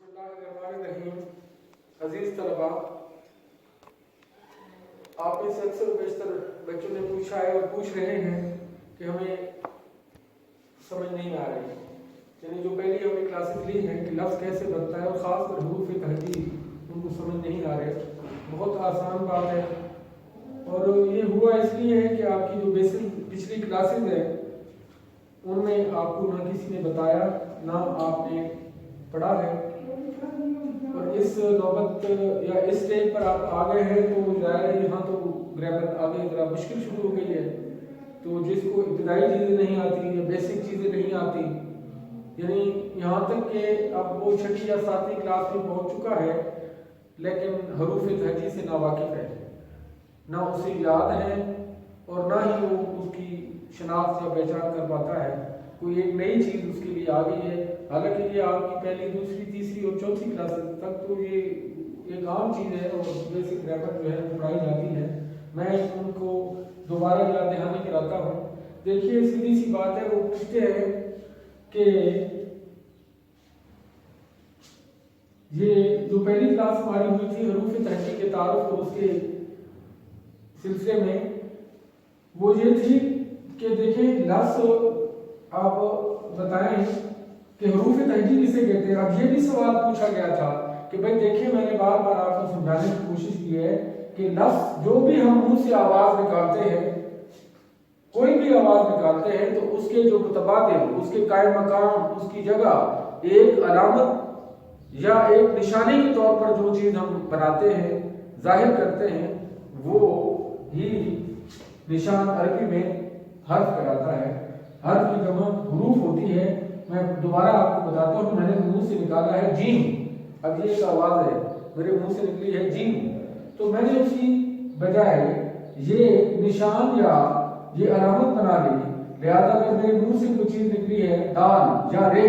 بسم اللہ الرحمن الرحیم. عزیز طلباء، آپ میں سے اکثر و بیشتر بچوں نے پوچھا ہے اور پوچھ رہے ہیں کہ ہمیں سمجھ نہیں آ رہی، یعنی جو پہلی ہم نے کلاسز لی ہیں کہ لفظ کیسے بنتا ہے اور خاص کر حروف تہجی ان کو سمجھ نہیں آ رہے. بہت آسان بات ہے اور یہ ہوا اس لیے ہے کہ آپ کی جو بیسک پچھلی کلاسز ہیں ان میں آپ کو نہ کسی نے بتایا نہ آپ نے پڑھا ہے، اور اس نوبت یا اس اسٹیج پر آپ آ گئے ہیں تو ظاہر ہے یہاں تو گرامر آگے ذرا مشکل شروع ہو گئی ہے. تو جس کو ابتدائی چیزیں نہیں آتی یا بیسک چیزیں نہیں آتی، یعنی یہاں تک کہ اب وہ چھٹی یا ساتویں کلاس میں پہنچ چکا ہے لیکن حروف تہجی سے ناواقف ہے، نہ اسے یاد ہے اور نہ ہی وہ اس کی شناخت یا پہچان کر پاتا ہے. کوئی ایک نئی چیز اس کے لیے آ گئی ہے، حالانکہ یہ آپ کی پہلی دوسری تیسری اور چوتھی کلاس تک تو یہ ایک عام چیز ہے اور بیسک گرامر جو ہے پڑھائی جاتی ہے. میں ان کو دوبارہ یاد دہانی کراتا ہوں. دیکھیے سیدھی سی بات ہے، وہ پوچھتے ہیں کہ یہ جو پہلی کلاس ہماری ہوئی تھی حروف تہجی کے تعارف اور اس کے سلسلے میں، وہ یہ تھی کہ دیکھیں لفظ آپ بتائیں کہ حروف تہجی کسے کہتے ہیں. اب یہ بھی سوال پوچھا گیا تھا کہ بھائی دیکھیں میں نے بار بار آپ کو سمجھانے کی کوشش کی ہے کہ لفظ جو بھی ہم منہ سے آواز نکالتے ہیں، کوئی بھی آواز نکالتے ہیں تو اس کے جو متبادل، اس کے قائم مقام، اس کی جگہ ایک علامت یا ایک نشانی کے طور پر جو چیز ہم بناتے ہیں، ظاہر کرتے ہیں، وہ ہی نشان عربی میں حرف کہلاتا ہے. حرف کی جمع حروف ہوتی ہے. میں دوبارہ آپ کو بتاتا ہوں، میں نے منہ سے نکالا ہے جیم. اب یہ ایک آواز ہے میرے منہ سے نکلی ہے جیم، تو میں نے اس کی بجائے یہ نشان یا یہ علامت بنا لی. لہذا اگر میرے منہ سے کوئی چیز نکلی ہے دال یا رے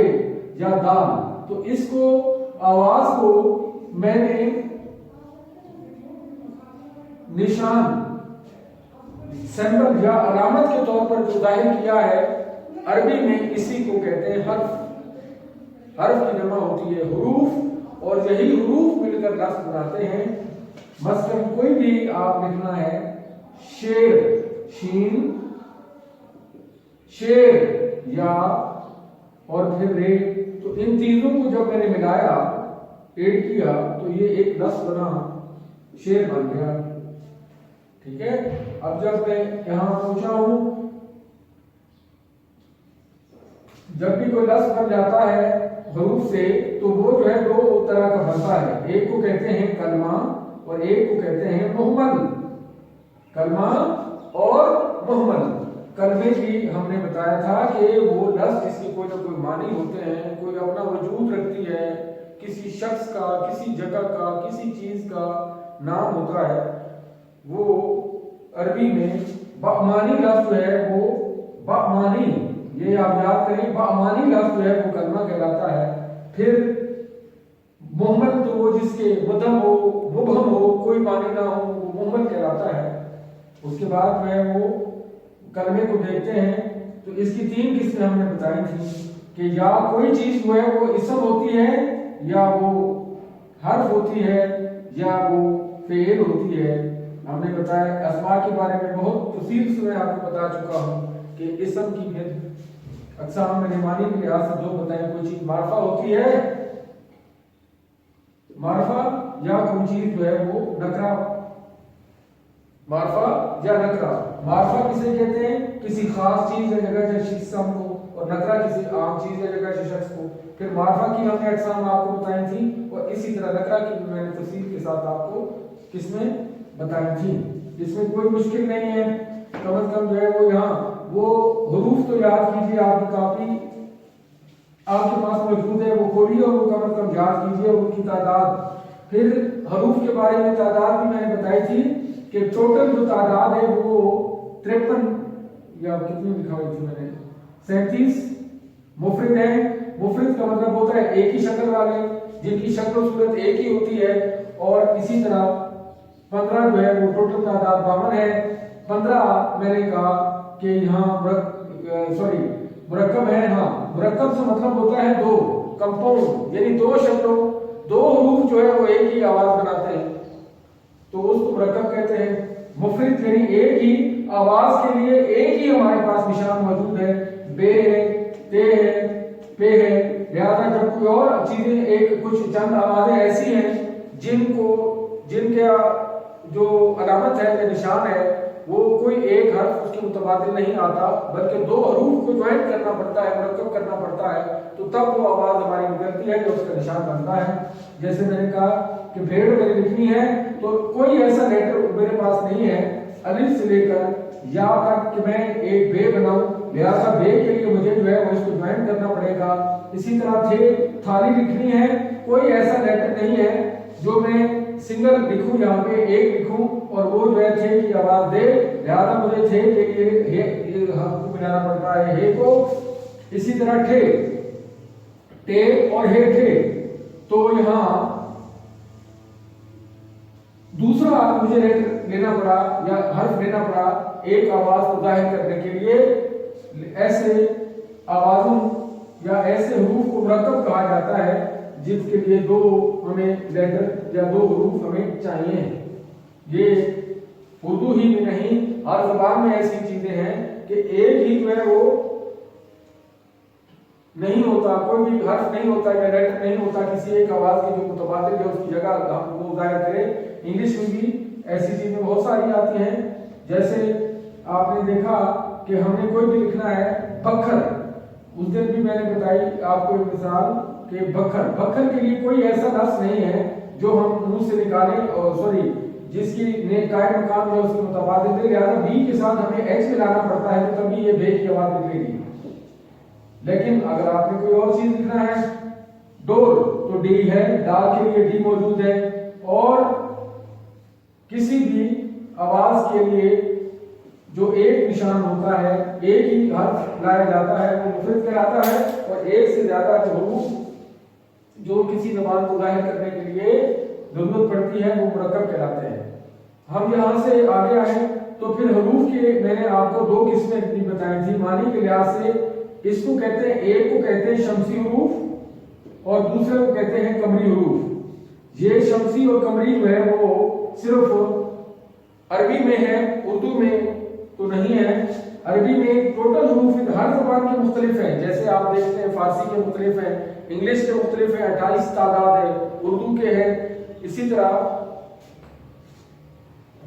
یا دال، تو اس کو آواز کو میں نے نشان سمبل یا علامت کے طور پر جو ظاہر کیا ہے، عربی میں اسی کو کہتے ہیں حرف. حرف کی جمع ہوتی ہے حروف، اور یہی حروف مل کر لفظ بناتے ہیں. مثلا کوئی بھی آپ لکھنا ہے شیر، شین، شیر یا اور پھر رے، تو ان تینوں کو جب میں نے ملایا، ایڈ کیا، تو یہ ایک لفظ بنا، شیر بن گیا. ٹھیک ہے. اب جب میں یہاں پہنچا ہوں، جب بھی کوئی لفظ بن جاتا ہے حروف سے تو وہ جو ہے دو طرح کا بنتا ہے. ایک کو کہتے ہیں کلمہ اور ایک کو کہتے ہیں مہمل. کلمہ اور مہمل. کلمے کی ہم نے بتایا تھا کہ وہ لفظ جس کے کوئی نہ کوئی معنی ہوتے ہیں، کوئی اپنا وجود رکھتی ہے، کسی شخص کا، کسی جگہ کا، کسی چیز کا نام ہوتا ہے. وہ عربی میں بامانی لفظ جو ہے وہ بامانی، یہ آپ یاد کریں، بامانی لفظ جو ہے وہ کلمہ کہلاتا ہے. پھر محمد تو وہ جس کے مدھم ہو، مبہم ہو، کوئی معنی نہ ہو، وہ محمد کہلاتا ہے. اس کے بعد میں وہ کلمے کو دیکھتے ہیں تو اس کی تین قسمیں ہم نے بتائی تھی کہ یا کوئی چیز جو ہے وہ اسم ہوتی ہے، یا وہ حرف ہوتی ہے، یا وہ فعل ہوتی ہے. ہم نے بتایا اسماء کے بارے میں بہت تفصیل سے میں آپ کو بتا چکا ہوں کہ اسم کی پھر اقسام میں نے معنی کے لحاظ سے دو بتائیں. کوئی چیز معرفہ ہوتی ہے، معرفہ، یا کوئی چیز جو ہے وہ نکرہ. معرفہ یا نکرہ. معرفہ کسے کہتے ہیں؟ کسی خاص چیز یا جگہ یا شخص کو، اور نکرہ کسی عام چیز یا جگہ یا شخص کو. پھر معرفہ کی ہم نے اقسام آپ کو بتائی تھی، اور اسی طرح نکرہ کی بھی میں نے تفصیل کے ساتھ آپ کو قسمیں بتائی تھی، جس میں کوئی مشکل نہیں ہے. کم از کم جو ہے وہ یہاں وہ حروف تو یاد کیجیے، آپ کی کاپی آپ کے پاس موجود ہے، وہ کھولیے اور وہ کم از کم یاد کیجیے ان کی تعداد. پھر حروف کے بارے میں تعداد بھی میں نے بتائی تھی کہ ٹوٹل جو تعداد ہے وہ 53 یا کتنی لکھا ہوئی تھی میں نے 37 مفرد ہے. مفرد کا مطلب ہوتا ہے ایک ہی شکل والے، جن کی شکل و صورت ایک ہی ہوتی ہے. اور اسی طرح 15 جو ہے وہ ٹوٹل تعداد 52 ہے. 15 میں نے کہا کہ یہاں مرکب ہے. ہاں، مرکب سے مطلب ہوتا ہے دو، کمپاؤنڈ، یعنی دو شکلوں दो हरूफ जो है वो एक ही आवाज बनाते हैं तो उसको मुरक्कब कहते हैं। मुफरद यानी एक ही आवाज के लिए एक ही हमारे पास निशान मौजूद है, बे है, ते है, पे है। लिहाजा जब कोई और चीजें एक कुछ चंद आवाजें ऐसी हैं जिनका जो अलामत है या निशान है वो कोई एक हर्फ उसके मुतबादिल नहीं आता बल्कि दो हरूफ को ज्वाइन करना पड़ता है, मुरक्कब करना पड़ता है, तो तब वो आवाज हमारी निकलती है कि उसका निशान बनता है। जैसे मैंने कहा कि भेड़ अगर लिखनी है तो कोई ऐसा लेटर मेरे पास नहीं है अलिफ से लेकर या तक कि मैं एक बे बनाऊं, लिहाजा बे के लिए मुझे जो है वो इसको ज्वाइन करना पड़ेगा। इसी तरह थे थाली लिखनी है, कोई ऐसा लेटर नहीं है जो मैं सिंगल लिखूं, यहाँ पे एक लिखूं और वो जो है थे की आवाज दे, लिहाजा मुझे थे के लिए ये हमको मिलाना पड़ता है हे को। इसी तरह ठे, टे और हे ठे, तो यहाँ दूसरा मुझे लेना पड़ा या हर्फ लेना पड़ा एक आवाज को जाहिर करने के लिए। ऐसे आवाजों या ऐसे हरूफ को मुरक्कब कहा जाता है जिसके लिए दो हमें लेटर या दो हरूफ हमें चाहिए। ये उर्दू ही में नहीं हर ज़बान में ऐसी चीजें हैं कि एक ही जो है वो नहीं होता, कोई भी हर्फ नहीं होता या लेटर नहीं होता किसी एक आवाज की जो मुतबादिल है उसकी जगह हम वो जाहिर करें। इंग्लिश में भी ऐसी चीजें बहुत सारी आती हैं। जैसे आपने देखा कि हमने कोई भी लिखना है बखर, उस दिन भी मैंने बताई आपको एक मिसाल कि बखर, बखर के लिए कोई ऐसा लफ्ज नहीं है जो हम मुंह से निकालें और सॉरी जिसकी कायम मकाम है उसके मुतबादिल है, लिहाजा बी के साथ हमें एच मिलाना पड़ता है तो तभी ये बे की आवाज निकलेगी। लेकिन अगर आपने कोई और चीज लिखना है डोर तो डी है, डाल के लिए डी मौजूद है। और किसी भी आवाज के लिए जो एक निशान होता है, एक ही हर्फ लाया जाता है वो मुफरद कहलाता है और एक से ज्यादा हरूफ जो किसी ज़बान को जाहिर करने के लिए जरूरत पड़ती है वो मुरक्कब कहलाते हैं। हम यहाँ से आगे आए तो फिर हरूफ के मैंने आपको दो किस्में भी बताई थी मानी के लिहाज से। इसको कहते हैं, एक को कहते हैं शमसी हरूफ और दूसरे को कहते हैं कमरी हरूफ। ये शमसी और कमरी जो है वो सिर्फ अरबी में है, उर्दू में तो नहीं है। अरबी में टोटल हरूफ हर ज़बान के मुख्तलिफ हैं, जैसे आप देखते हैं फारसी के मुख्तलिफ हैं, इंग्लिश के मुख्तलिफ है, 28 तादाद है, उर्दू के हैं, इसी तरह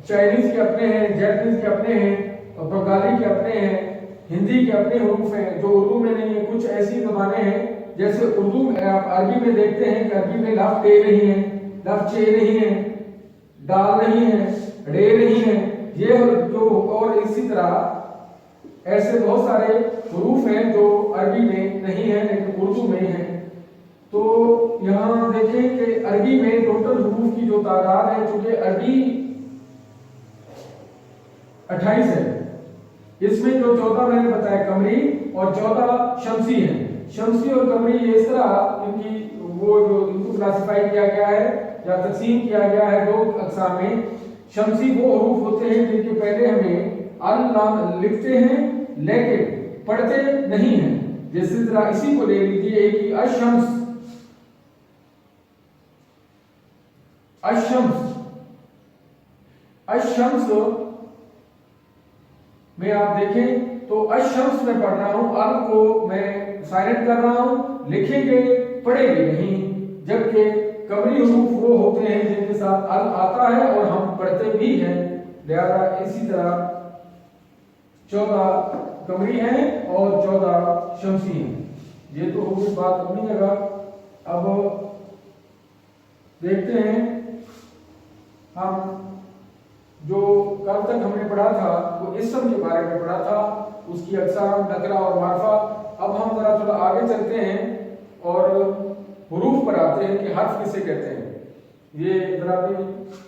चाइनीज के अपने हैं, जैपनीज के अपने हैं और बंगाली के अपने हैं, हिंदी के अपने हरूफ हैं जो उर्दू में नहीं है। कुछ ऐसी ज़बानें हैं जैसे उर्दू में आप अरबी में देखते हैं कि अरबी में लफ टे नहीं है, लफ चे नहीं है, दाल नहीं है, रे नहीं है, ये जो और इसी तरह ऐसे बहुत सारे हरूफ हैं जो अरबी में नहीं है लेकिन उर्दू में है। तो यहाँ देखें कि अरबी में टोटल हरूफ की जो तादाद है, चूंकि अरबी 28 है, इसमें जो 14 मैंने बताया कमरी और 14 शमसी हैं। शमसी और कमरी ये इस तरह इनकी वो जो इनको क्लासिफाई किया गया है या तकसीम किया गया है दो अक़साम में। शमसी वो हरूफ होते हैं जिनके पहले हमें अल नाम लिखते हैं लेकिन पढ़ते नहीं हैं। जिस तरह इसी को ले लीजिए कि अशम्स, अशम्स, अशम्स में आप देखें तो अशम्स में पढ़ रहा हूं, अल को मैं साइलेंट कर रहा हूं, लिखेंगे पढ़ेंगे नहीं। जबकि कमरी हरूफ वो होते हैं जिनके साथ अल आता है और हम पढ़ते भी हैं। लिहाजा इसी तरह 14 कमरी हैं और 14 शमसी हैं। ये तो होगी बात अपनी जगह। अब देखते हैं हम जो कल तक हमने पढ़ा था वो इसम के बारे में पढ़ा था, उसकी अक़साम नकरा और मारफा। अब हम जरा थोड़ा आगे चलते हैं और हुरूफ पर आते हैं कि हर्फ किसे कहते हैं। ये जरा भी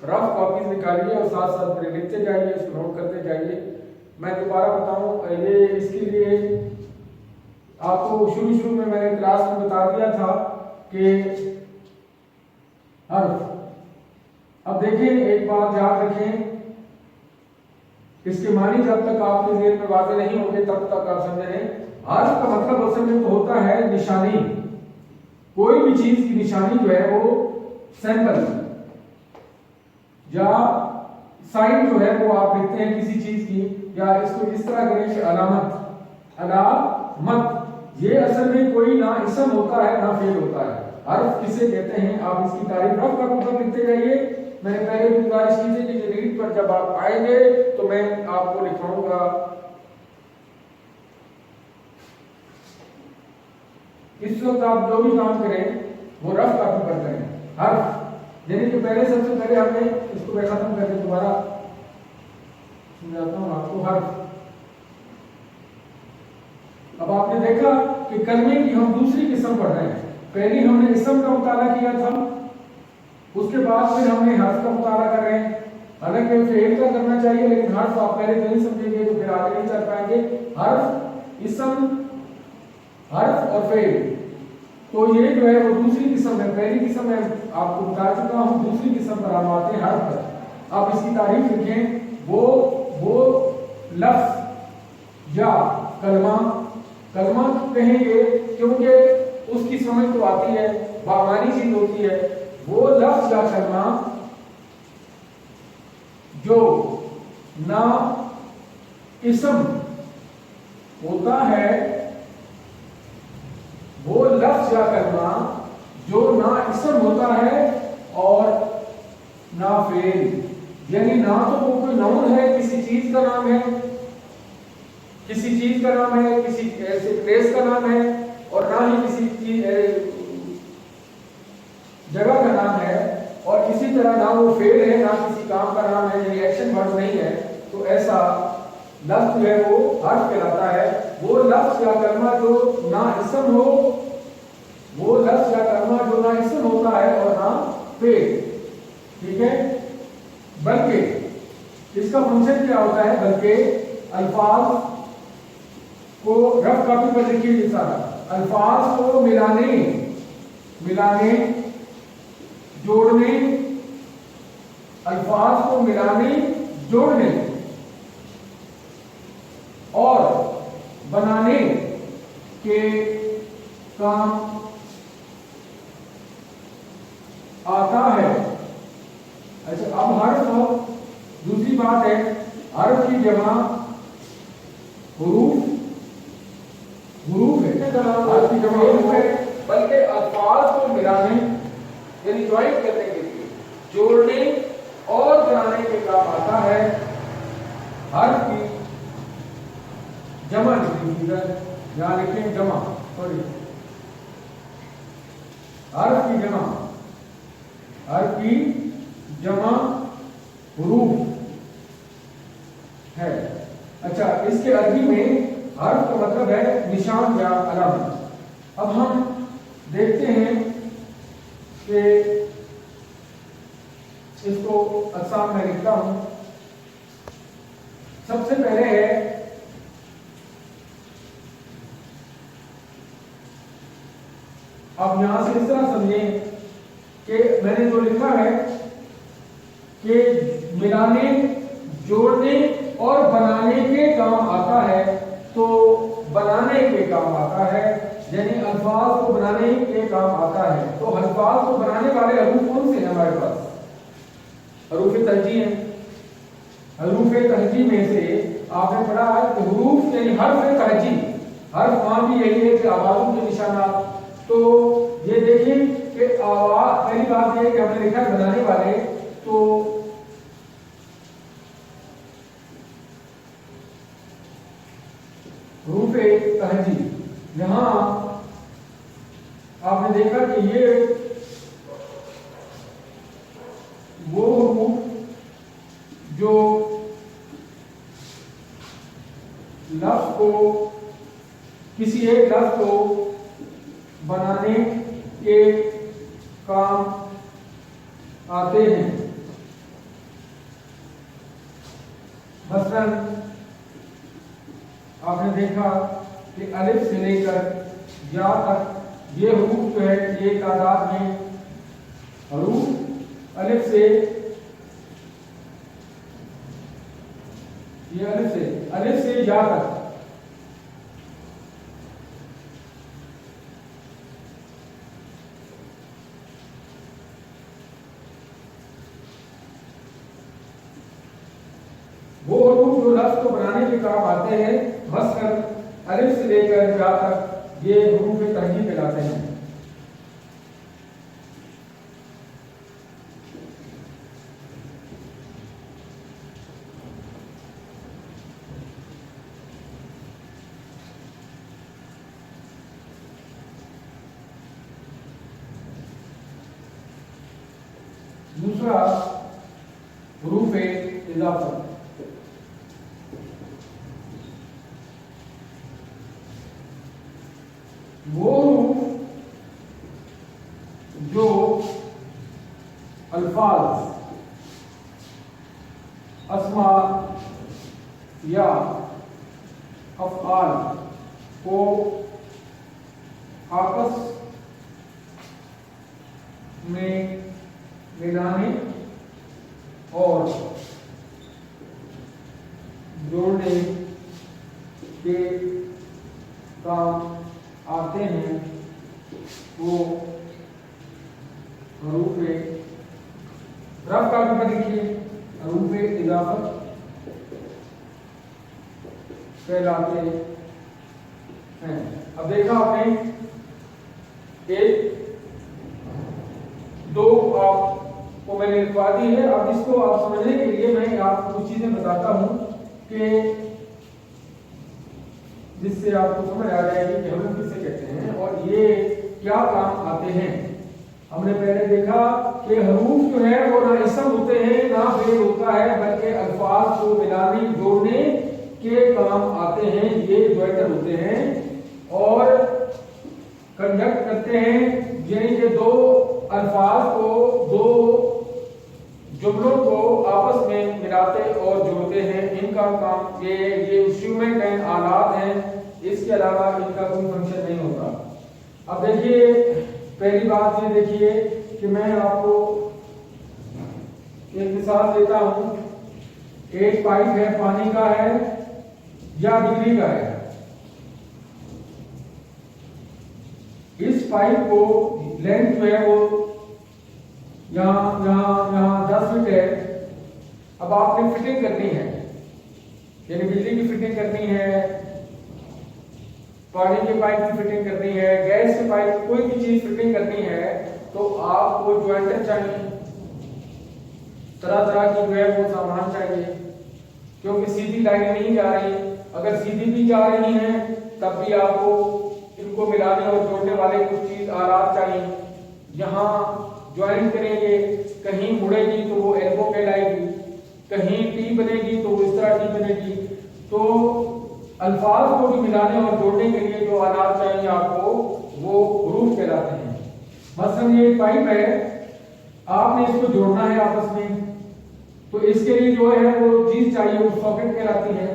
रफ कॉपीज निकालिए और साथ साथ मेरे लिखते जाइए, इसको नोट करते जाइए। मैं दोबारा बताऊं, ये इसके लिए आपको शुरू में मैंने क्लास में बता दिया था कि हर्फ। अब देखें, एक बात याद रखें, इसके मानी जब तक आपके ज़हन में वाज़ेह नहीं होंगे तब तक आप समझें। हर्फ का मतलब असल में तो होता है निशानी। कोई भी चीज की निशानी जो है वो सैंपल या साइन जो है वो आप लिखते हैं किसी चीज की, या इसको इस तरह करें कि अलामत, अलामत ये असल में कोई ना इसम होता है ना फेल होता है। हर्फ किसे कहते हैं आप इसकी तारीफ रफ का ऊपर लिखते जाइए। मैंने पहले भी गुजारिश की थी कि रीड पर जब आप आएंगे तो मैं आपको लिखवाऊंगा इस वक्त आप जो भी काम करें वो रफ कॉपी पर करें। हर्फ यानी कि पहले सबसे पहले हमने इसको मैं खत्म करके दोबारा समझाता हूँ आपको। हर्फ अब आपने देखा कि कलमे की हम दूसरी किस्म पढ़ रहे हैं। पहली हमने इसम का मुताला किया था, उसके बाद फिर हमने हर्फ का मुताला कर रहे हैं। हालांकि फेल का करना चाहिए लेकिन हर्फ आप पहले नहीं समझेंगे तो फिर आगे नहीं चल पाएंगे। हर्फ, इसम, हर्फ और फेल, तो ये जो है वो दूसरी किस्म है। पहली किस्म मैं आपको बता चुका हूँ, दूसरी किस्म पर हम आते हैं हर्फ पर। आप इसकी तारीफ लिखें। वो लफ्ज या कलमा, कलमा कहेंगे क्योंकि उसकी समझ तो आती है, बामानी चीज होती है। वो लफ्ज या कलमा जो ना इसम होता है, वो लफ्ज या कलमा जो ना इसम होता है और ना फेल, यानी ना तो वो कोई नाउन है, किसी चीज का नाम है, किसी चीज का नाम है, किसी ऐसे प्लेस का नाम है, और ना ही किसी जगह का नाम है, और किसी तरह ना वो फेल है ना किसी काम का नाम है, यानी एक्शन वर्ड नहीं है। तो ऐसा लफ्ज जो है वो हर्फ कहलाता है। वो लफ्ज या कलमा जो ना इसम हो, वो लफ्ज या कलमा जो ना इसम होता है और ना फेल, ठीक है। बल्कि इसका फंक्शन क्या होता है, बल्कि अल्फाज को रफ कॉपी पर लिखिए ये सारा, अल्फाज को मिलाने, जोड़ने, अल्फाज को मिलाने, जोड़ने और बनाने के काम आता है। अच्छा, अब हर्फ, दूसरी बात है हर्फ की जमा हुरूफ है, हर्फ की जमा हुरूफ है, बल्कि अल्फाज को मिलाने यानी ज्वाइन करने के लिए, जोड़ने और बनाने के काम आता है। हर्फ की जमा यहां लिखें जमा, सॉरी हर्फ की जमा हुरूफ है। अच्छा, इसके अरबी में हर्फ का मतलब है निशान या अलामत। अब हम देखते हैं कि इसको अक़साम में लिखता हूं। सबसे पहले है अब यहां से इस तरह समझें कि मैंने जो लिखा है कि मिलाने, जोड़ने और बनाने के काम आता है, तो बनाने के काम आता है, यानी अल्फाज को बनाने के काम आता है। तो अल्फाज को बनाने वाले हरूफ कौन से हैं हमारे पास? हरूफ तहजी हैं। हरूफ तहजी में से आपने पढ़ा है कि हुरूफ यानी हर्फ तहजी, हर्फ वहां भी यही है कि आवाजों के निशानात। तो ये देखिए कि आवाज, पहली बात ये है कि हमने लिखा है बनाने वाले, तो हुरूफ तहजी, यहां आपने देखा कि ये वो हुरूफ जो लफ्ज को, किसी एक लफ्ज को बनाने के काम आते हैं। मसलन आपने देखा कि अलिफ से लेकर या तक ये हुरूफ जो है ये तादाद में हुरूफ अलिफ से, ये अलिफ से या तक वो हरूफ जो लफ्ज को बनाने के काम आते हैं, मसलन अलिफ से लेकर जा तक, ये हरूफ तरकीब कहलाते हैं। दूसरा हरूफ इजाफत। वो जो अल्फाज, अस्मा या अफ़आल को आपस में मिलाने और जोड़ने के काम आते हैं, वो हरूफ रफ का भी लिखिए, हरूफ इजाफत कहलाते हैं। अब देखा आपने, एक दो आपको मैंने लिखवा दी है। अब इसको आप समझने के लिए मैं आपको कुछ चीजें बताता हूं कि जिससे आपको समझ आ जाएगी कि हम किसे कहते हैं और ये क्या काम आते हैं। हमने पहले देखा कि हरूफ जो है वो ना इसम होते हैं ना फेल होता है, बल्कि अल्फाज को मिलाने जोड़ने के काम आते हैं। ये ज्वाइंटर होते हैं और कंडक्ट करते हैं, यानी कि दो अल्फाज को, दो जुमलों को आपस में मिलाते और जोड़ते हैं। इनका काम ये इंस्ट्रूमेंट हैं, आलात हैं, इसके अलावा इनका कोई फंक्शन नहीं होता। अब देखिए, पहली बात ये देखिए कि मैं आपको एक मिसाल देता हूं। एक पाइप है, पानी का है या बिजली का है। इस पाइप को लेंथ जो है वो यहाँ 10 फीट है। अब आपने फिटिंग करनी है, यानी बिजली की फिटिंग करनी है, पानी के पाइप की फिटिंग करनी है, गैस के पाइप, कोई भी चीज फिटिंग करनी है तो आपको ज्वाइंटर चाहिए, तरह तरह की जो है वो सामान चाहिए, क्योंकि सीधी लाइन नहीं जा रही। अगर सीधी भी जा रही है तब भी आपको इनको मिलाने और जोड़ने वाले कुछ चीज आलात चाहिए। यहाँ ज्वाइंट करेंगे, कहीं मुड़ेगी तो वो एल्बो कहलाएगी, कहीं टी बनेगी तो वो इस तरह टी बनेगी। तो अल्फाज को भी मिलाने और जोड़ने के लिए जो आलात चाहिए आपको, वो हरूफ कहलाते हैं। मसलन ये पाइप है, आपने इसको जोड़ना है आपस में, तो इसके लिए जो है वो चीज चाहिए, वो सॉकेट कहलाती है।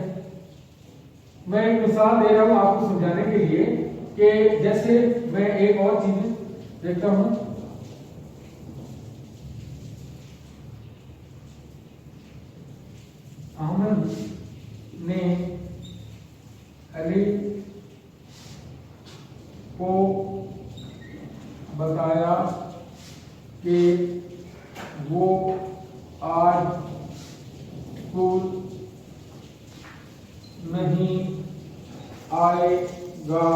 मैं एक मिसाल दे रहा हूं आपको समझाने के लिए कि जैसे मैं एक और चीज देखता हूं। अहमद ने अली को बताया कि वो आज स्कूल नहीं आएगा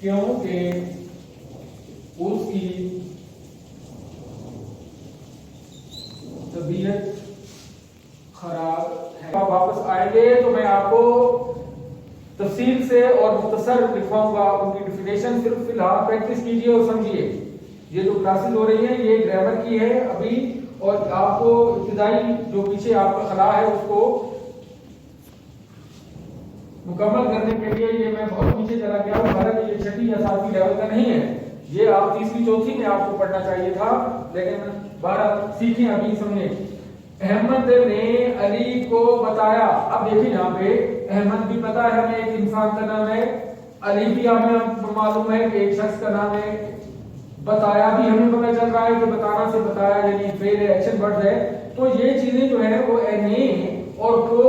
क्योंकि उसकी तबीयत खराब है। वापस आएंगे तो मैं आपको तफसील से और मुख्तसर लिखवाऊंगा उनकी डेफिनेशन। सिर्फ फिलहाल प्रैक्टिस कीजिए और समझिए। ये जो क्लासेस हो रही है ये ग्रामर की है अभी, और आपको इब्तिदाई जो पीछे आपका खला है उसको मुकम्मल करने के लिए ये मैं बहुत पीछे चला गया हूँ। हालांकि ये 6वीं या 7वीं लेवल का नहीं है, ये आप 3वीं 4वीं में आपको पढ़ना चाहिए था, लेकिन 12 सीखें अभी समझे। अहमद ने अली को बताया। अब देखिए यहाँ पे अहमद भी पता है हमें एक इंसान का नाम है, अली भी हमें मालूम है कि एक शख्स का नाम है, बताया भी हमें पता चल रहा है कि बताना से बताया यानी फेल है, एक्शन वर्ड है। तो ये चीजें जो है वो ने और को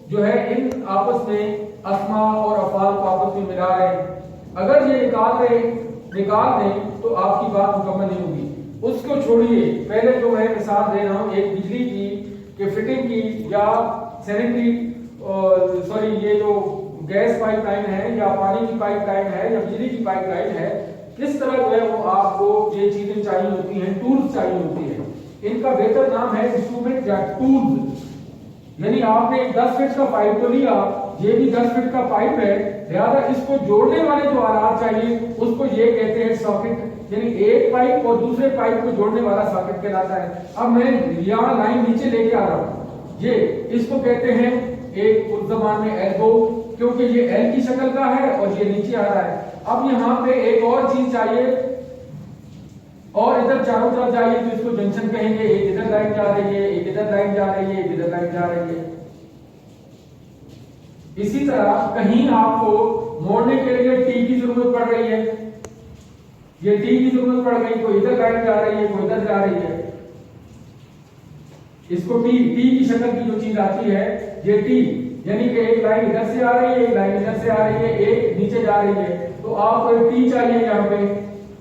जो है इन आपस में अस्मा और अफाल को आपस में मिला रहे हैं। अगर ये निकाल दें तो आपकी बात मुकम्मल नहीं होगी। उसको छोड़िए, पहले जो मैं मिसाल दे रहा हूँ एक बिजली की, کہ فٹنگ کی یا سینیٹری یہ جو گیس پائپ لائن ہے یا پانی کی پائپ لائن ہے یا بجلی کی پائپ لائن ہے، کس طرح جو ہے وہ آپ کو یہ چیزیں چاہیے ہوتی ہیں، ٹولز چاہیے ہوتی ہیں. ان کا بہتر نام ہے انسٹرومنٹ یا ٹولز. یعنی آپ نے 10 فٹ کا پائپ تو لیا، یہ بھی 10 فٹ کا پائپ ہے، لہذا اس کو جوڑنے والے جو آلات چاہیے اس کو یہ کہتے ہیں ساکٹ. یعنی ایک پائپ اور دوسرے پائپ کو جوڑنے والا ساکٹ کہلاتا ہے. اب میں یہاں لائن نیچے لے کے آ رہا ہوں، یہ اس کو کہتے ہیں ایک زبان میں ایلبو، کیونکہ یہ ایل کی شکل کا ہے اور یہ نیچے آ رہا ہے. اب یہاں پہ ایک اور چیز چاہیے اور ادھر چاروں طرف جائیے تو اس کو جنکشن کہیں گے. ایک ادھر لائن جا رہی ہے، ایک ادھر لائن جا رہی ہے، ایک ادھر لائن جا رہی ہے. اسی طرح کہیں آپ کو موڑنے کے لیے ٹی کی ضرورت پڑ رہی ہے، یہ ٹی کی ضرورت پڑ گئی، کوئی ادھر لائن جا رہی ہے، کوئی ادھر جا رہی ہے. اس کو ٹی کی شکل کی جو چیز آتی ہے یہ ٹی، یعنی کہ ایک لائن ادھر سے آ رہی ہے، ایک لائن ادھر سے آ رہی ہے، ایک نیچے جا رہی ہے، تو آپ کو ایک ٹی چاہیے یہاں پہ.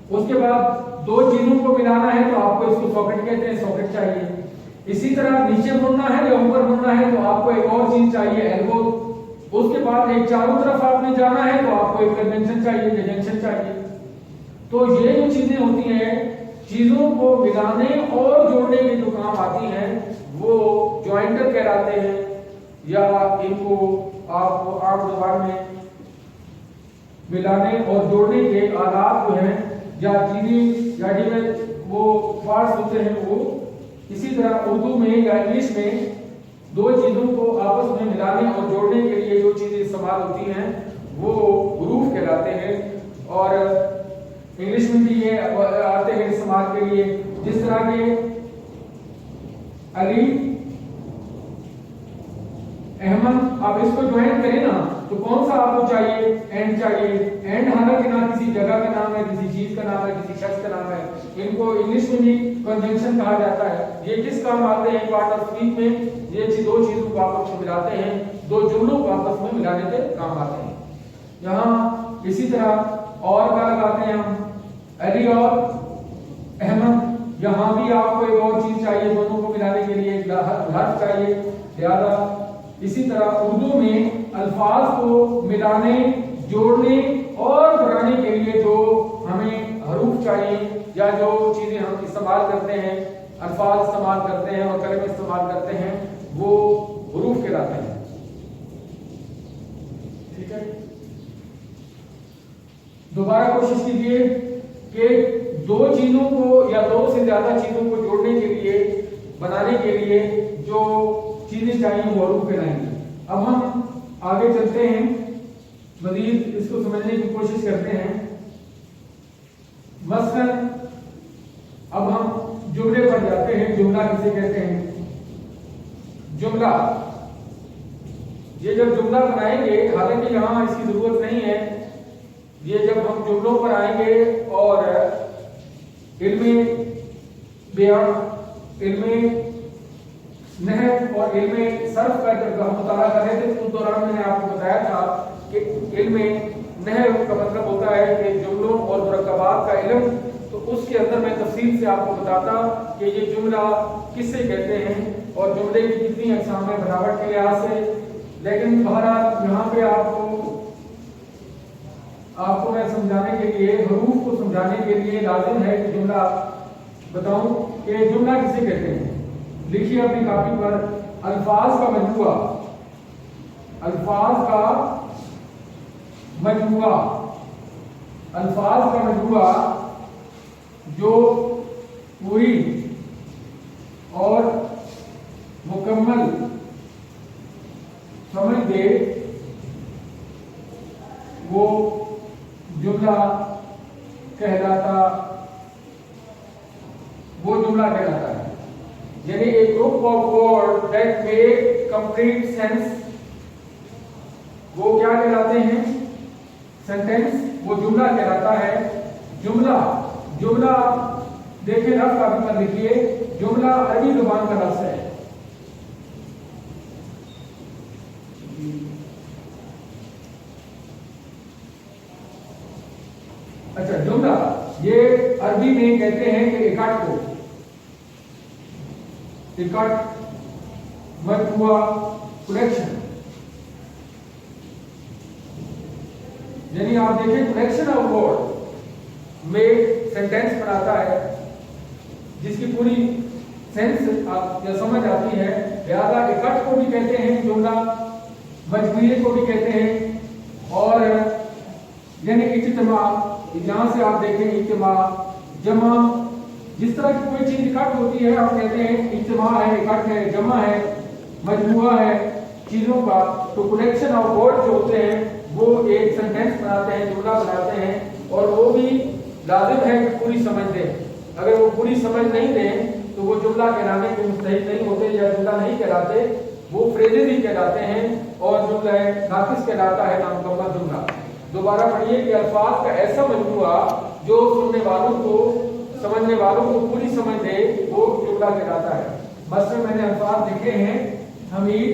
اس کے بعد دو چیزوں کو ملانا ہے تو آپ کو اس کو ساکٹ کہتے ہیں، ساکٹ چاہیے. اسی طرح نیچے مڑنا ہے یا اوپر مڑنا ہے تو آپ کو ایک اور چیز چاہیے، ایلبو. اس کے بعد ایک چاروں طرف آپ نے جانا ہے تو آپ کو ایک کنونشن چاہیے یا جنکشن چاہیے. تو یہ جو چیزیں ہوتی ہیں، چیزوں کو ملانے اور جوڑنے کے جو کام آتی ہیں وہ جوائنٹر کہلاتے ہیں، یا ان کو آپ عام زبان میں ملانے اور جوڑنے کے آلات جو ہیں یا چیزیں یا وہ پارٹس ہوتے ہیں وہ. اسی طرح اردو میں یا انگلش میں دو چیزوں کو آپس میں ملانے اور جوڑنے کے لیے جو چیزیں استعمال ہوتی ہیں وہ حروف کہلاتے ہیں. اور انگلش میں بھی یہ آتے ہیں استعمال کے لیے، جس طرح کے علی احمد. آپ اس کو جوائن کریں نا تو کون سا آپ کو چاہیے؟ اینڈ چاہیے. اینڈ حالانکہ نہ کسی جگہ کا نام ہے، کسی چیز کا نام ہے، کسی شخص کا نام ہے. ان کو انگلش میں بھی کنجنکشن کہا جاتا ہے. یہ کس کام آتے ہیں؟ پارٹ آف اسپیچ میں یہ دو چیزوں کو آپس میں ملاتے ہیں، دو جملوں کو آپس میں ملانے کے کام آتے ہیں. یہاں اسی طرح اور کا لگاتے ہیں ہم، علی اور احمد. یہاں بھی آپ کو ایک اور چیز چاہیے دونوں کو ملانے کے لیے، ایک حرف چاہیے. لہذا اسی طرح اردو میں الفاظ کو ملانے، جوڑنے اور بنانے کے لیے جو ہمیں حروف چاہیے یا جو چیزیں ہم استعمال کرتے ہیں، الفاظ استعمال کرتے ہیں اور کلمے استعمال کرتے ہیں، وہ حروف کہلاتے ہیں. ٹھیک ہے، دوبارہ کوشش کیجیے کہ دو چیزوں کو یا دو سے زیادہ چیزوں کو جوڑنے کے لیے، بنانے کے لیے جو چیزیں چاہیے وہ حروف کہلائیں گی. اب ہم آگے چلتے ہیں، مزید اس کو سمجھنے کی کوشش کرتے ہیں. مثلا اب ہم جملے پر جاتے ہیں. جملہ کسے کہتے ہیں؟ جملہ، یہ جب جملہ بنائیں گے، حالانکہ یہاں اس کی ضرورت نہیں ہے، یہ جب ہم جملوں پر آئیں گے اور علم بیان، علم نحو اور علم صرف کا جب ہم مطالعہ کر رہے تھے تو اس دوران میں نے آپ کو بتایا تھا کہ علم نحو کا مطلب ہوتا ہے کہ جملوں اور مرکبات کا علم. تو اس کے اندر میں تفصیل سے آپ کو بتاتا کہ یہ جملہ کس سے کہتے ہیں اور جملے کی کتنی اقسام ہیں بناوٹ کے لحاظ سے. لیکن بہرحال یہاں پہ آپ کو میں سمجھانے کے لیے، حروف کو سمجھانے کے لیے لازم ہے کہ جملہ بتاؤں کہ جملہ کسے کہتے ہیں. لکھیے اپنی کاپی پر، الفاظ کا مجموعہ. الفاظ کا مجموعہ، الفاظ کا مجموعہ جو پوری اور مکمل سمجھ دے وہ جملہ کہلاتا ہے. یعنی a group of words that make complete sense وہ کیا کہلاتے ہیں؟ سینٹینس. وہ جملہ کہلاتا ہے. جملہ دیکھیں لفظ کاپی پر لکھیے. جملہ عربی زبان کا لفظ ہے. اچھا، جملہ یہ عربی میں کہتے ہیں کہ اکٹ کو، اکٹ मजमूआ कलेक्शन, यानी आप देखें कलेक्शन ऑफ वर्ड में सेंटेंस बनाता है जिसकी पूरी सेंस आप समझ आती है। लिहाजा इकट्ठ को भी कहते हैं जुमला, मजमूए को भी कहते हैं, और यानी इज्तिमा, यहां से आप देखें इज्तिमा, जमा, जिस तरह की कोई चीज इकट्ठ होती है आप कहते हैं इज्तिमा है, इकट्ठ है, जमा है, मजमूआ है चीजों का। तो कलेक्शन ऑफ वर्ड जो होते हैं वो एक सेंटेंस बनाते हैं, जुमला बनाते हैं, और वो भी लाजिम है कि पूरी समझ दें। अगर वो पूरी समझ नहीं दें तो वो जुमला कहलाने के मुस्तहिक नहीं होते या जुमला नहीं कहलाते, वो फ्रेजेज ही कहलाते हैं, और जुमला नाकिस कहलाता है, नामुकम्मल जुमला। दोबारा पढ़िए कि अल्फाज का ऐसा मजमूआ जो सुनने वालों को, समझने वालों को पूरी समझ दे, वो जुमला कहलाता है। मसलन मैंने अल्फाज लिखे हैं, हमीद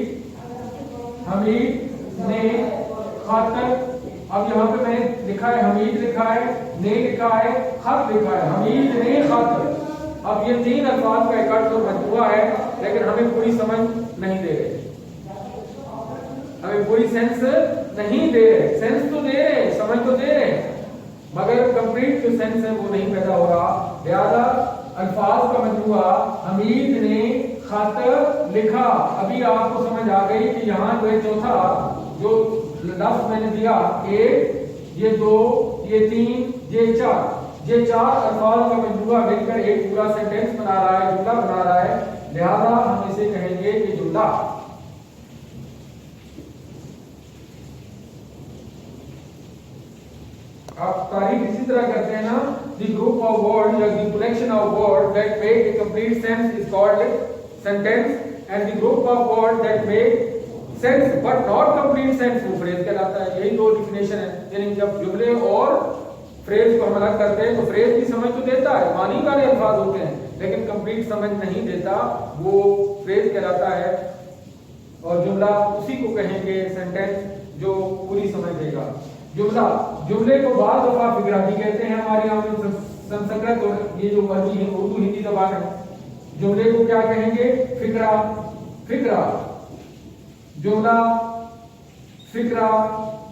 ने खातर। अब यहाँ पे मैंने लिखा है हमीद लिखा है, ने लिखा है, खत लिखा है, हमीद ने खातर। अब ये तीन अल्फाज का इकट्ठ और मजमूआ है, लेकिन हमें पूरी समझ नहीं दे रहे, हमें पूरी सेंस नहीं दे रहे। सेंस तो दे रहे, समझ तो दे रहे, मगर कंप्लीट जो सेंस है वो नहीं पैदा हो रहा। लिहाजा अल्फाज का मजमूआ हमीद ने खत लिखा। अभी आपको समझ आ गई कि यहाँ जो चौथा जो लफ्ज मैंने दिया, एक, ये दो, ये तीन, ये चार, ये चार अल्फाज का मजमूआ मिलकर एक पूरा सेंटेंस बना रहा है, जुमला बना रहा है। लिहाजा हम इसे कहेंगे कि जुमला। आप तारीफ इसी तरह करते हैं ना, the group of words या the collection of words that make a complete sense is called sentence, and the group of words that make sense but not complete sense वो फ्रेज कहलाता है। यही दो डिफिनेशन है। यानी जब जुमले और फ्रेज को हम अलग करते हैं तो फ्रेज की समझ तो देता है, मानी वाले अल्फाज होते हैं, लेकिन कंप्लीट समझ नहीं देता, वो फ्रेज कहलाता है। और जुमला उसी को कहेंगे सेंटेंस जो पूरी समझ देगा। जुमला, जुमले को बाद दफा फिक्रा भी कहते हैं हमारे यहाँ में, संस्कृत और ये जो उर्दू हिंदी जबान है, जुमले को क्या कहेंगे? फिक्रा। फिक्रा, जुमला, फिक्रा,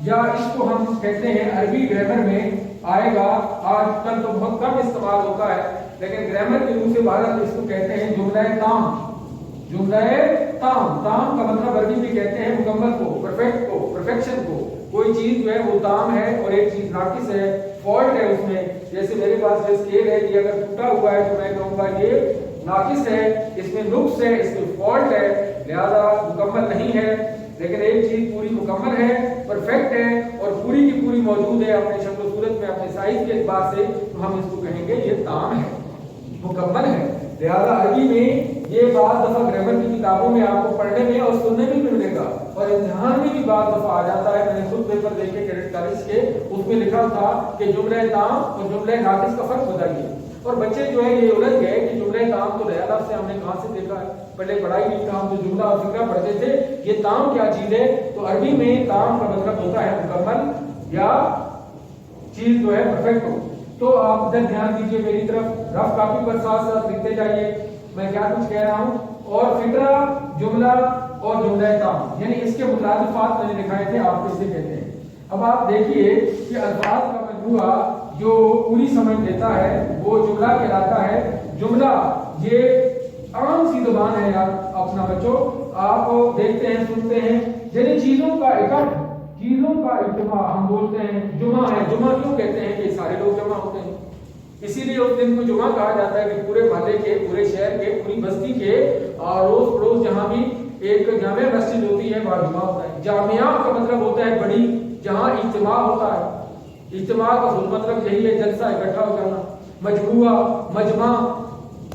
या इसको हम कहते हैं अरबी ग्रामर में आएगा। आजकल तो बहुत कम इस्तेमाल होता है, लेकिन ग्रामर के रूप से भारत इसको कहते हैं जुमला ताम। जुमला ताम, ताम का मतलब अरबी में कहते हैं मुकम्मल को, परफेक्ट को, परफेक्शन को। कोई चीज जो है वो ताम है और एक चीज नाकिस है, फॉल्ट है उसमें। जैसे मेरे पास ये स्केल है, ये अगर टूटा हुआ है तो मैं कहूंगा ये नाकिस है, इसमें नुक्स है, इसमें फॉल्ट है, लिहाजा मुकम्मल नहीं है। लेकिन एक चीज पूरी मुकम्मल है, परफेक्ट है और पूरी की पूरी मौजूद है अपने शक्ल सूरत में, अपने साइज के एतबार से, तो हम इसको कहेंगे ये ताम है, मुकम्मल है। लिहाजा अरबी में ये बात दफा ग्रामर की किताबों में आपको पढ़ने में और सुनने में भी मिलेगा, और इम्तिहान में भी बात दफा आ जाता है। मैंने खुद पेपर देखे क्रेडिट कॉलेज के, उसमें लिखा था कि जुमले ताम और जुमले नाकिस का फर्क बताइए। और बच्चे जो है ये उलझ गए कि जुमले ताम तो नया लफ्ज़ से हमने कहां से देखा है, पहले पढ़ाई नहीं था, हम तो जुमला और फिक्रा पढ़ते थे। ये ताम क्या चीज है? तो अरबी में ताम का मतलब होता है मुकम्मल या चीज जो है परफेक्ट हो। तो आप इधर ध्यान दीजिए मेरी तरफ, रफ कॉपी पर साथ साथ लिखते जाइए मैं क्या कुछ कह रहा हूँ। और फिक्रा, जुमला और जुमला ताम, यानी इसके मुतरादिफात मैंने दिखाए थे, आप इसे कहते हैं। अब आप देखिए कि अल्फाज का मजमूआ जो पूरी समझ देता है वो जुमला कहलाता है। जुमला ये आम सी ज़बान है यार अपना बच्चों, आप देखते हैं, सुनते हैं, यानी चीजों का इकट्ठ, चीजों का इज्तिमा हम बोलते हैं। जुमा है, जुमा क्यों कहते हैं कि सारे लोग जमा होते हैं, इसीलिए उस दिन को जुमा कहा जाता है कि पूरे मोहल्ले के, पूरे शहर के, पूरी बस्ती के अड़ोस पड़ोस जहाँ भी एक जामिया मस्जिद होती है वहाँ जुमा होता है। जामिया का मतलब होता है बड़ी, जहाँ इज्तिमा होता है। इज्तिमा का मतलब यही है जलसा, इकट्ठा हो जाना। मजमुआ, मजमा,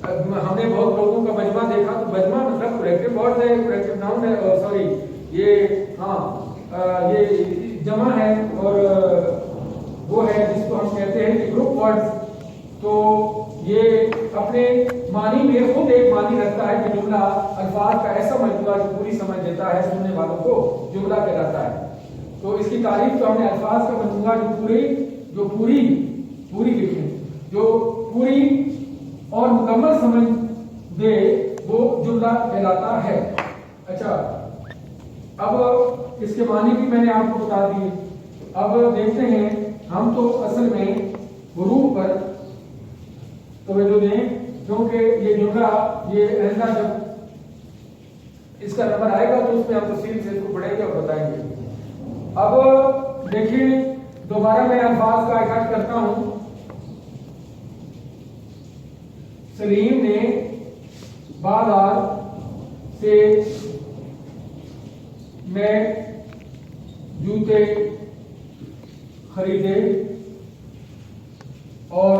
हमने बहुत लोगों का मजमा देखा, तो मजमा मतलब कलेक्टिव वर्ड है, कलेक्टिव नाउन है, सॉरी ये ये जमा है, और वो है जिसको हम कहते हैं कि ग्रुप वर्ड्स। तो ये अपने मानी में खुद एक मानी रखता है कि जुमला अल्फाज का ऐसा मजमूआ जो पूरी समझ देता है सुनने वालों को, जुमला कहलाता है। तो इसकी तारीफ तो हमने अल्फाज का मजमूआ जो पूरी लिखी, जो पूरी और मुकम्मल समझ दे, वो जुमला कहलाता है। अच्छा, अब इसके मानी भी मैंने आपको बता दिए। अब देखते हैं हम तो असल में हुरूफ पर तवज्जो दें, क्योंकि ये जुमला ये ऐसा जब इसका नंबर आएगा तो उसमें हम तफसील से इसको पढ़ेंगे और बताएंगे। अब देखिए दोबारा मैं अल्फाज का इकट्ठा करता हूं। सलीम ने बाजार से मैं जूते खरीदे और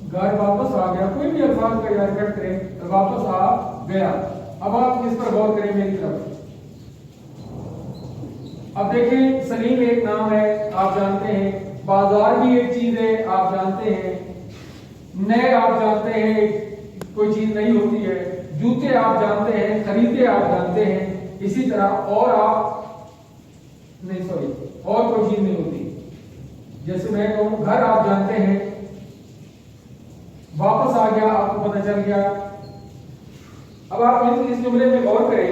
घर वापस आ गया। कोई भी अल्फाज का याद करते वापस आ गया। अब आप इस पर गौर करें मेरी तरफ। अब देखिए सलीम एक नाम है, आप जानते हैं। बाजार भी एक चीज है, आप जानते हैं। नए आप जानते हैं कोई चीज नहीं होती है। जूते आप जानते हैं, खरीदे आप जानते हैं। इसी तरह और आप नहीं, सॉरी, और कोई चीज नहीं होती। जैसे मैं कहूं घर आप जानते हैं, वापस आ गया आपको पता चल गया। अब आप इस जुमले में गौर करें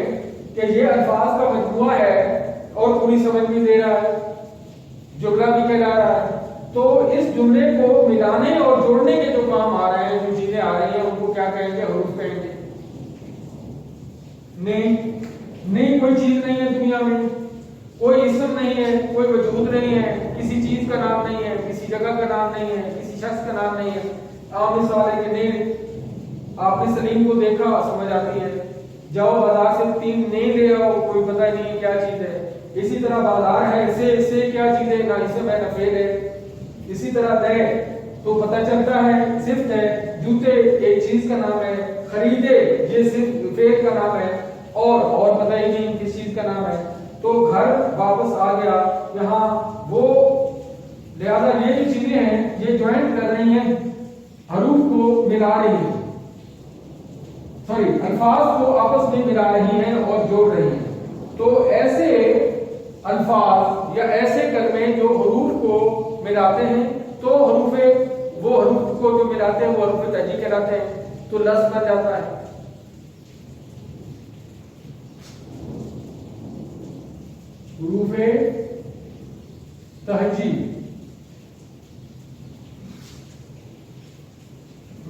कि ये अल्फाज का मजमूआ है और पूरी समझ भी दे रहा है, जुमला भी कहला रहा है। तो इस जुमले को मिलाने और जोड़ने के जो काम आ रहे हैं, जो चीजें आ रही हैं, उनको क्या कहेंगे? हुरूफ कहेंगे। नहीं कोई चीज नहीं है दुनिया में, कोई इसम नहीं है, कोई वजूद नहीं है, किसी चीज का नाम नहीं है, किसी जगह का नाम नहीं है, किसी शख्स का नाम नहीं है। आम सवाल है कि नहीं, आपने सलीम को देखा, समझ आती है। जाओ बाजार से 3 नहीं ले आओ, कोई पता नहीं है क्या चीज है। इसी तरह बाजार है, इससे क्या चीज है? ना इसम है ना फेल है। इसी तरह दे तो पता चलता है सिर्फ है। जूते एक चीज का नाम है, खरीदे ये सिर्फ फेल का नाम है, और पता ही नहीं किस चीज का नाम है। तो घर वापस आ गया, यहाँ वो, लिहाजा ये जो चीजें हैं ये ज्वाइंट कर रही हैं, हरूफ को मिला रही है, सॉरी अल्फाज को आपस में मिला रही हैं और जोड़ रही हैं। तो ऐसे अल्फाज या ऐसे कलमे जो हरूफ को मिलाते हैं, तो वो हरूफ को जो मिलाते हैं वो हरूफ तहजी कहलाते हैं। तो लफ्ज़ बन जाता है। हरूफ तहजी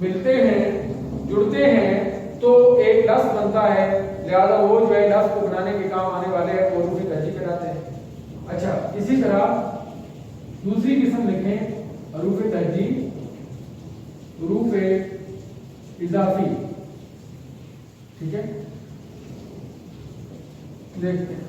मिलते हैं, जुड़ते हैं, तो एक लफ्ज़ बनता है। लिहाजा वो जो है लफ्ज़ को बनाने के काम आने वाले हैं, वो हरूफ तहजी कहलाते हैं। अच्छा, इसी तरह दूसरी किस्म लिखें, हरूफ तहजी, हरूफ इजाफी। ठीक है, देखते हैं,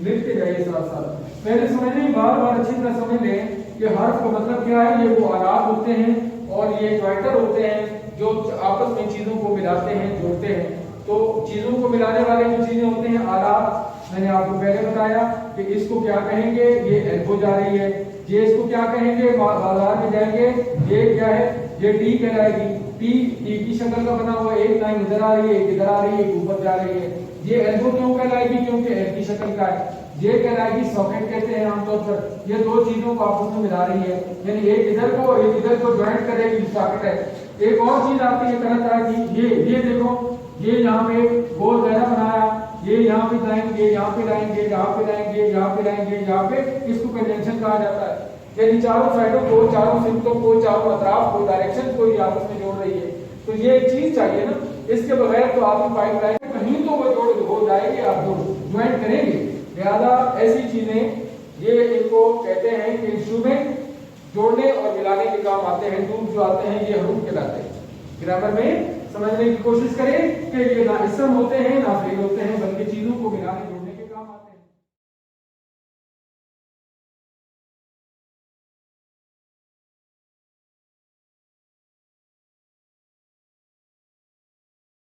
लिखते जाइए साथ साथ। पहले समझने बार अच्छी तरह समझ लें कि हर्फ का मतलब क्या है। ये वो आलात होते हैं और ये ज्वाइंटर होते हैं जो आपस में चीजों को मिलाते हैं, जोड़ते हैं। तो चीजों को मिलाने वाले जो चीजें होते हैं आलात, मैंने आपको पहले बताया कि इसको क्या कहेंगे, ये एल्बो जा रही है। ये इसको क्या कहेंगे, बाजार में जाएंगे, ये क्या है, ये टी कहलाएगी। टी की शक्ल का बना हुआ, एक लाइन इधर आ रही है, एक इधर आ रही है, एक ऊपर जा रही है। ये एल्बो क्यों कहलाएगी? क्योंकि एल की शक्ल का है। ये कहलाएगी सॉकेट कहते हैं आमतौर पर। ये दो चीजों को आपस में मिला रही है, यानी एक इधर को और एक इधर को ज्वाइंट करेगी, सॉकेट है। एक और चीज आती है तरह तरह की, ये देखो, ये यहाँ पे गोल दायरा बनाया, ये यहाँ पे लाइन, ये यहाँ पे लाइन, ये यहाँ पे लाइन, ये यहाँ पे लाइन, ये यहाँ पे, इसको कंजंक्शन कहा जाता है। यानी चारों साइडों को, चारों सिमतों को, चारों अतराफ को, डायरेक्शन को आपस में जोड़ रही है। तो ये एक चीज चाहिए ना, इसके बगैर तो आपकी पाइप लाइन कहीं तो वो जोड़ हो जाएगी, आप ज्वाइंट करेंगे। लिहाजा ऐसी चीजें ये इनको कहते हैं कि इंस्ट्रूमेंट जोड़ने और मिलाने के काम आते हैं। दूर जो आते हैं ये हरूफ कहलाते हैं। ग्रामर में समझने की कोशिश करें कि ये ना इसम होते हैं ना फेल होते हैं।